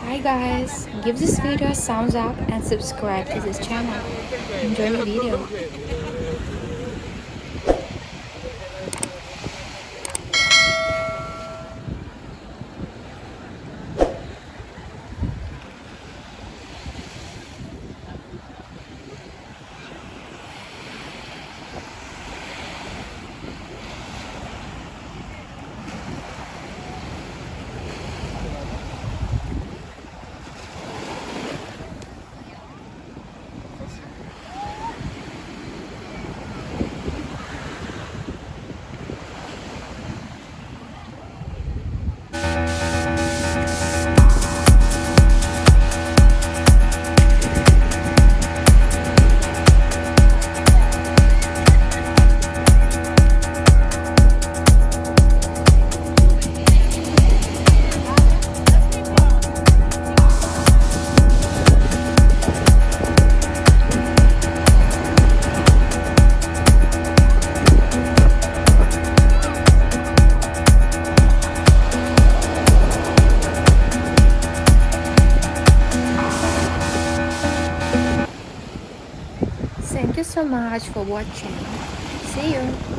Hi guys, give this video a thumbs up and subscribe to this channel. Enjoy my video. Thank you so much for watching. See you.